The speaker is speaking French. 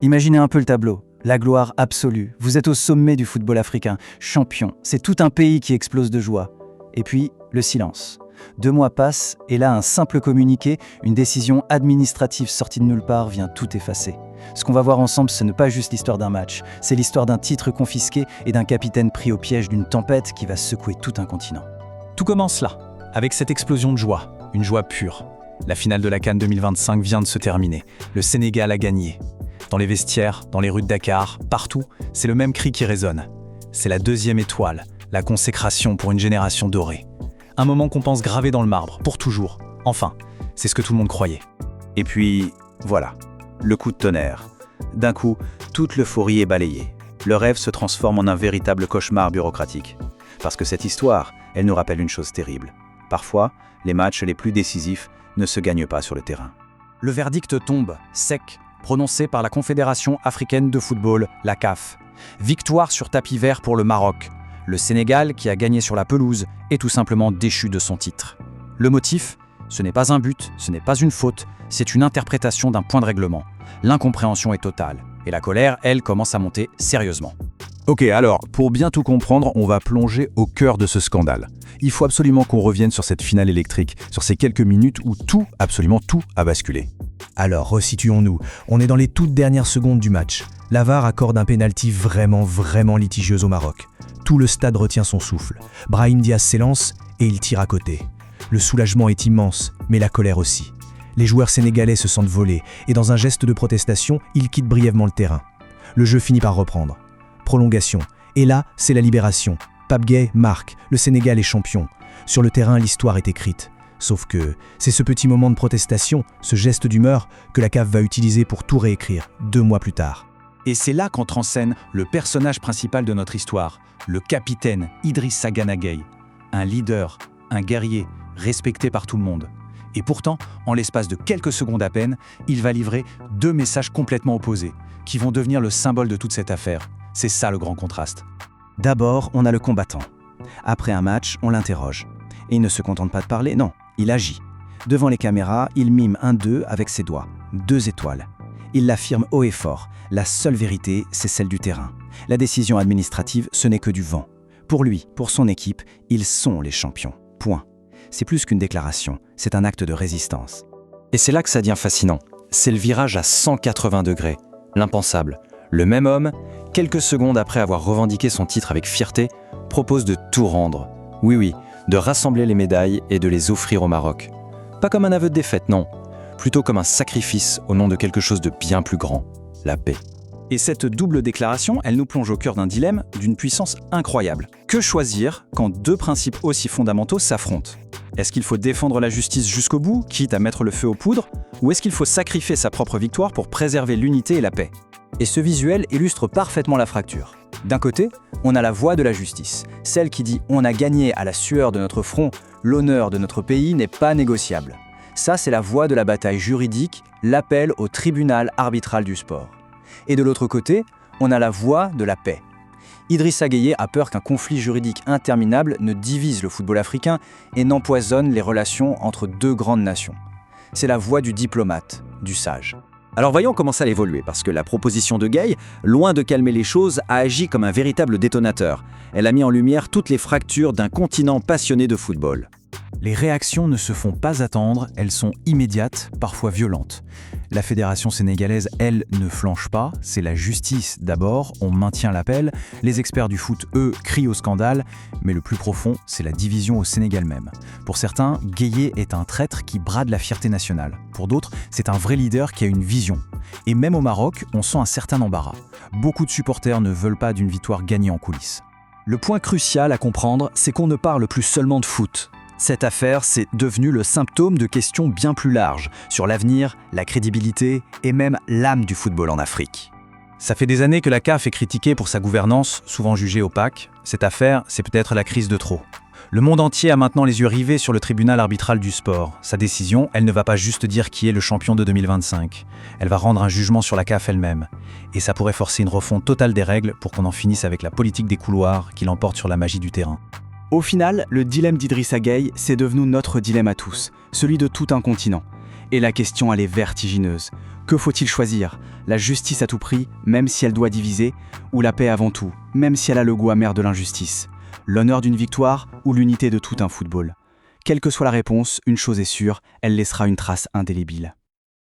Imaginez un peu le tableau. La gloire absolue. Vous êtes au sommet du football africain, champion. C'est tout un pays qui explose de joie. Et puis, le silence. 2 mois passent et là, un simple communiqué, une décision administrative sortie de nulle part vient tout effacer. Ce qu'on va voir ensemble, ce n'est pas juste l'histoire d'un match, c'est l'histoire d'un titre confisqué et d'un capitaine pris au piège d'une tempête qui va secouer tout un continent. Tout commence là, avec cette explosion de joie, une joie pure. La finale de la CAN 2025 vient de se terminer. Le Sénégal a gagné. Dans les vestiaires, dans les rues de Dakar, partout, c'est le même cri qui résonne. C'est la 2e étoile, la consécration pour une génération dorée. Un moment qu'on pense gravé dans le marbre, pour toujours. Enfin, c'est ce que tout le monde croyait. Et puis, voilà, le coup de tonnerre. D'un coup, toute l'euphorie est balayée. Le rêve se transforme en un véritable cauchemar bureaucratique. Parce que cette histoire, elle nous rappelle une chose terrible. Parfois, les matchs les plus décisifs ne se gagnent pas sur le terrain. Le verdict tombe, sec, prononcé par la Confédération africaine de football, la CAF. Victoire sur tapis vert pour le Maroc. Le Sénégal, qui a gagné sur la pelouse, est tout simplement déchu de son titre. Le motif ? Ce n'est pas un but, ce n'est pas une faute, c'est une interprétation d'un point de règlement. L'incompréhension est totale, et la colère, elle, commence à monter sérieusement. Ok, alors, pour bien tout comprendre, on va plonger au cœur de ce scandale. Il faut absolument qu'on revienne sur cette finale électrique, sur ces quelques minutes où tout, absolument tout, a basculé. Alors, resituons-nous. On est dans les toutes dernières secondes du match. La VAR accorde un pénalty vraiment litigieux au Maroc. Tout le stade retient son souffle. Brahim Diaz s'élance et il tire à côté. Le soulagement est immense, mais la colère aussi. Les joueurs sénégalais se sentent volés et dans un geste de protestation, ils quittent brièvement le terrain. Le jeu finit par reprendre. Prolongation. Et là, c'est la libération. Pape Gueye marque. Le Sénégal est champion. Sur le terrain, l'histoire est écrite. Sauf que c'est ce petit moment de protestation, ce geste d'humeur, que la CAF va utiliser pour tout réécrire 2 mois plus tard. Et c'est là qu'entre en scène le personnage principal de notre histoire, le capitaine Idrissa Gana Gueye. Un leader, un guerrier, respecté par tout le monde. Et pourtant, en l'espace de quelques secondes à peine, il va livrer 2 messages complètement opposés, qui vont devenir le symbole de toute cette affaire. C'est ça le grand contraste. D'abord, on a le combattant. Après un match, on l'interroge. Et il ne se contente pas de parler, non, il agit. Devant les caméras, il mime un 2 avec ses doigts. 2 étoiles. Il l'affirme haut et fort. La seule vérité, c'est celle du terrain. La décision administrative, ce n'est que du vent. Pour lui, pour son équipe, ils sont les champions. Point. C'est plus qu'une déclaration, c'est un acte de résistance. Et c'est là que ça devient fascinant. C'est le virage à 180 degrés. L'impensable. Le même homme, quelques secondes après avoir revendiqué son titre avec fierté, propose de tout rendre. Oui, de rassembler les médailles et de les offrir au Maroc. Pas comme un aveu de défaite, non. Plutôt comme un sacrifice au nom de quelque chose de bien plus grand, la paix. Et cette double déclaration, elle nous plonge au cœur d'un dilemme d'une puissance incroyable. Que choisir quand 2 principes aussi fondamentaux s'affrontent ? Est-ce qu'il faut défendre la justice jusqu'au bout, quitte à mettre le feu aux poudres, ou est-ce qu'il faut sacrifier sa propre victoire pour préserver l'unité et la paix ? Et ce visuel illustre parfaitement la fracture. D'un côté, on a la voix de la justice, celle qui dit « on a gagné à la sueur de notre front, l'honneur de notre pays n'est pas négociable ». Ça, c'est la voix de la bataille juridique, l'appel au tribunal arbitral du sport. Et de l'autre côté, on a la voix de la paix. Idrissa Gueye a peur qu'un conflit juridique interminable ne divise le football africain et n'empoisonne les relations entre 2 grandes nations. C'est la voix du diplomate, du sage. Alors voyons comment ça a évolué, parce que la proposition de Gueye, loin de calmer les choses, a agi comme un véritable détonateur. Elle a mis en lumière toutes les fractures d'un continent passionné de football. Les réactions ne se font pas attendre, elles sont immédiates, parfois violentes. La fédération sénégalaise, elle, ne flanche pas, c'est la justice d'abord, on maintient l'appel. Les experts du foot, eux, crient au scandale, mais le plus profond, c'est la division au Sénégal même. Pour certains, Gueye est un traître qui brade la fierté nationale. Pour d'autres, c'est un vrai leader qui a une vision. Et même au Maroc, on sent un certain embarras. Beaucoup de supporters ne veulent pas d'une victoire gagnée en coulisses. Le point crucial à comprendre, c'est qu'on ne parle plus seulement de foot. Cette affaire, c'est devenu le symptôme de questions bien plus larges sur l'avenir, la crédibilité et même l'âme du football en Afrique. Ça fait des années que la CAF est critiquée pour sa gouvernance, souvent jugée opaque. Cette affaire, c'est peut-être la crise de trop. Le monde entier a maintenant les yeux rivés sur le tribunal arbitral du sport. Sa décision, elle ne va pas juste dire qui est le champion de 2025. Elle va rendre un jugement sur la CAF elle-même. Et ça pourrait forcer une refonte totale des règles pour qu'on en finisse avec la politique des couloirs qui l'emporte sur la magie du terrain. Au final, le dilemme d'Idrissa Gueye, c'est devenu notre dilemme à tous, celui de tout un continent. Et la question, elle est vertigineuse. Que faut-il choisir? La justice à tout prix, même si elle doit diviser, ou la paix avant tout, même si elle a le goût amer de l'injustice? L'honneur d'une victoire ou l'unité de tout un football? Quelle que soit la réponse, une chose est sûre, elle laissera une trace indélébile.